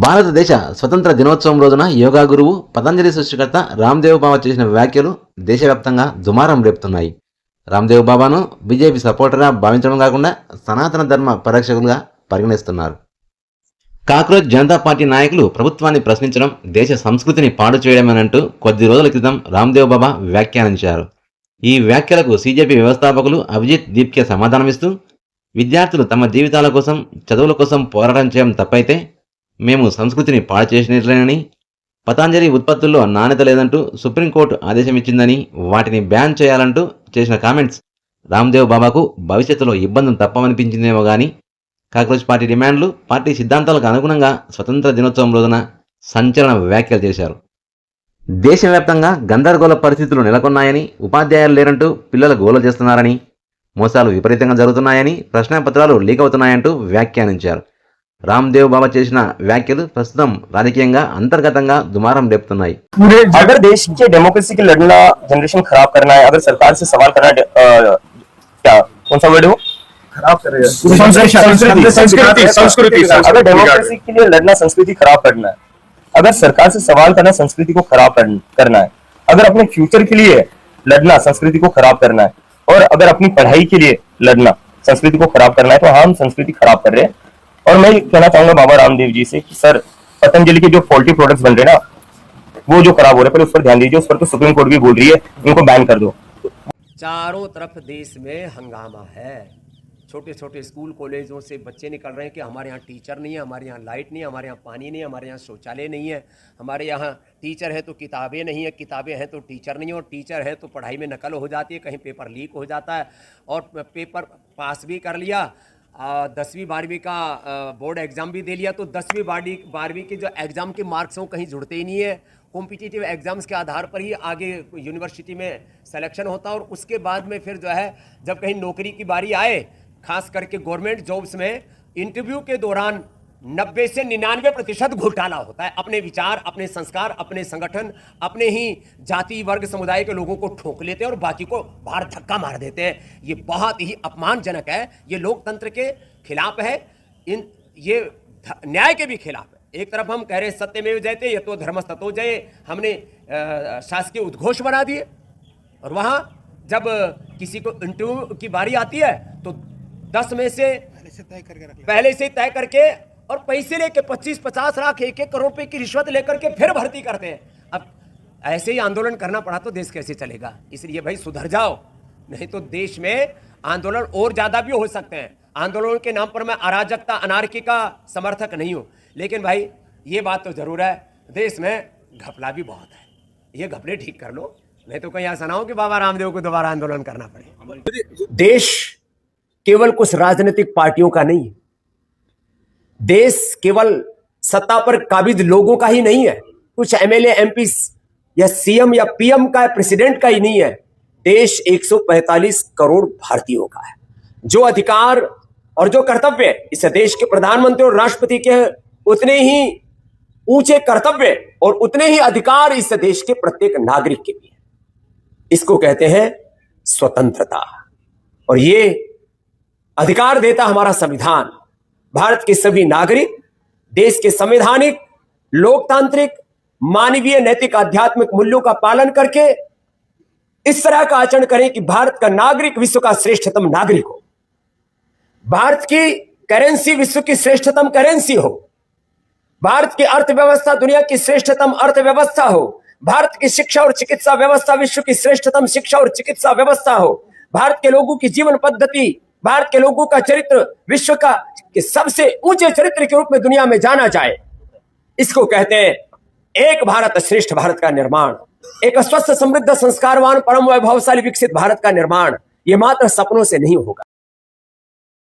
భారతదేశ స్వతంత్ర దినోత్సవం రోజున యోగా గురువు పతంజలి సృష్టికర్త రామ్దేవ్ బాబా చేసిన వ్యాఖ్యలు దేశవ్యాప్తంగా దుమారం రేపుతున్నాయి. రామ్దేవ్ బాబాను బీజేపీ సపోర్టర్గా భావించడం కాకుండా సనాతన ధర్మ పరిరక్షకులుగా పరిగణిస్తున్నారు. కాక్రోచ్ జనతా పార్టీ నాయకులు ప్రభుత్వాన్ని ప్రశ్నించడం దేశ సంస్కృతిని పాడు చేయడమేనంటూ కొద్ది రోజుల క్రితం రామ్దేవ్ బాబా వ్యాఖ్యానించారు. ఈ వ్యాఖ్యలకు సీజేపీ వ్యవస్థాపకులు అభిజిత్ దీప్కే సమాధానమిస్తూ, విద్యార్థులు తమ జీవితాల కోసం చదువుల కోసం పోరాటం చేయడం తప్పైతే మేము సంస్కృతిని పాడు చేసినట్లేనని, పతాంజలి ఉత్పత్తుల్లో నాణ్యత లేదంటూ సుప్రీంకోర్టు ఆదేశం ఇచ్చిందని, వాటిని బ్యాన్ చేయాలంటూ చేసిన కామెంట్స్ రామ్దేవ్ బాబాకు భవిష్యత్తులో ఇబ్బందులు తప్పమనిపించిందేమో కానీ కాక్రోచ్ పార్టీ డిమాండ్లు, పార్టీ సిద్ధాంతాలకు అనుగుణంగా స్వతంత్ర దినోత్సవం రోజున సంచలన వ్యాఖ్యలు చేశారు. దేశవ్యాప్తంగా గందరగోళ పరిస్థితులు నెలకొన్నాయని, ఉపాధ్యాయులు లేరంటూ పిల్లలు గోల చేస్తున్నారని, మోసాలు విపరీతంగా జరుగుతున్నాయని, ప్రశ్నాపత్రాలు లీక్ అవుతున్నాయంటూ వ్యాఖ్యానించారు. रामदेव बाबा చేసిన వ్యాఖ్యలు ప్రస్తుతం రాజకీయంగా అంతర్గతంగా దుమారం రేపుతున్నాయి. अगर देश के डेमोक्रेसी की लड़ना जनरेशन खराब करना है, अगर सरकार से सवाल करना क्या कौन सा वर्ड हो खराब कर रहे हैं संस्कृति अगर डेमोक्रेसी के लिए लड़ना संस्कृति खराब करना है, अगर सरकार से सवाल करना संस्कृति को खराब करना है, अगर अपने फ्यूचर के लिए लड़ना संस्कृति को खराब करना है, और अगर अपनी पढ़ाई के लिए लड़ना संस्कृति को खराब करना है, तो हम संस्कृति खराब कर रहे हैं. और मैं कहना चाहूंगा बाबा रामदेव जी से कि सर, पतंजलि के जो पोल्ट्री प्रोडक्ट्स बन रहे हैं ना, वो जो खराब हो रहे हैं, पहले उस पर ध्यान दीजिए. उस पर तो सुप्रीम कोर्ट भी बोल रही है इनको बैन कर दो. चारों तरफ देश में हंगामा है. छोटे छोटे स्कूल कॉलेजों से बच्चे निकल रहे हैं कि हमारे यहाँ टीचर नहीं है, हमारे यहाँ लाइट नहीं है, हमारे यहाँ पानी नहीं है, हमारे यहाँ शौचालय नहीं है, हमारे यहाँ टीचर है तो किताबें नहीं है, किताबें हैं तो टीचर नहीं है, और टीचर है तो पढ़ाई में नकल हो जाती है, कहीं पेपर लीक हो जाता है, और पेपर पास भी कर लिया, 10वीं 12वीं का बोर्ड एग्ज़ाम भी दे लिया, तो 10वीं 12वीं के जो एग्ज़ाम के मार्क्स हैं कहीं जुड़ते ही नहीं है. कॉम्पिटिटिव एग्ज़ाम्स के आधार पर ही आगे यूनिवर्सिटी में सिलेक्शन होता है, और उसके बाद में फिर जो है जब कहीं नौकरी की बारी आए, खास करके गवर्नमेंट जॉब्स में इंटरव्यू के दौरान 90 से 99% घोटाला होता है. अपने विचार, अपने संस्कार, अपने संगठन, अपने ही जाति वर्ग समुदाय के लोगों को ठोक लेते हैं और बाकी को बाहर धक्का मार देते हैं. ये बहुत ही अपमानजनक है. ये लोकतंत्र के खिलाफ है, ये न्याय के भी खिलाफ है. एक तरफ हम कह रहे हैं सत्यमेव जयते, ये तो धर्मस्ततो जय, हमने शासकीय उद्घोष बना दिए, और वहाँ जब किसी को इंटरव्यू की बारी आती है तो 10 में से पहले से तय करके और पैसे लेके 25-50 लाख 1-1 करोड़ रुपए की रिश्वत लेकर के फिर भर्ती करते हैं. अब ऐसे ही आंदोलन करना पड़ा तो देश कैसे चलेगा? इसलिए भाई सुधर जाओ, नहीं तो देश में आंदोलन और ज्यादा भी हो सकते हैं. आंदोलन के नाम पर मैं अराजकता, अनार्की का समर्थक नहीं हूं, लेकिन भाई ये बात तो जरूर है, देश में घपला भी बहुत है. ये घपले ठीक कर लो, नहीं तो कहीं ऐसा ना हो कि बाबा रामदेव को दोबारा आंदोलन करना पड़े. देश केवल कुछ राजनीतिक पार्टियों का नहीं है, देश केवल सत्ता पर काबिज लोगों का ही नहीं है, कुछ एमएलए एमपी या सीएम या पीएम का, प्रेसिडेंट का ही नहीं है. देश 145 करोड़ भारतीयों का है. जो अधिकार और जो कर्तव्य इस देश के प्रधानमंत्री और राष्ट्रपति के, उतने ही ऊंचे कर्तव्य और उतने ही अधिकार इस देश के प्रत्येक नागरिक के भी है. इसको कहते हैं स्वतंत्रता, और ये अधिकार देता हमारा संविधान. भारत के सभी नागरिक देश के संवैधानिक, लोकतांत्रिक, मानवीय, नैतिक, आध्यात्मिक मूल्यों का पालन करके इस तरह का आचरण करें कि भारत का नागरिक विश्व का श्रेष्ठतम नागरिक हो, भारत की करेंसी विश्व की श्रेष्ठतम करेंसी हो, भारत की अर्थव्यवस्था दुनिया की श्रेष्ठतम अर्थव्यवस्था हो, भारत की शिक्षा और चिकित्सा व्यवस्था विश्व की श्रेष्ठतम शिक्षा और चिकित्सा व्यवस्था हो, भारत के लोगों की जीवन पद्धति, भारत के लोगों का चरित्र विश्व का सबसे ऊंचे चरित्र के रूप में दुनिया में जाना जाए. इसको कहते हैं एक भारत श्रेष्ठ भारत का निर्माण, एक स्वस्थ समृद्ध संस्कारवान परम वैभवशाली विकसित भारत का निर्माण. ये मात्र सपनों से नहीं होगा.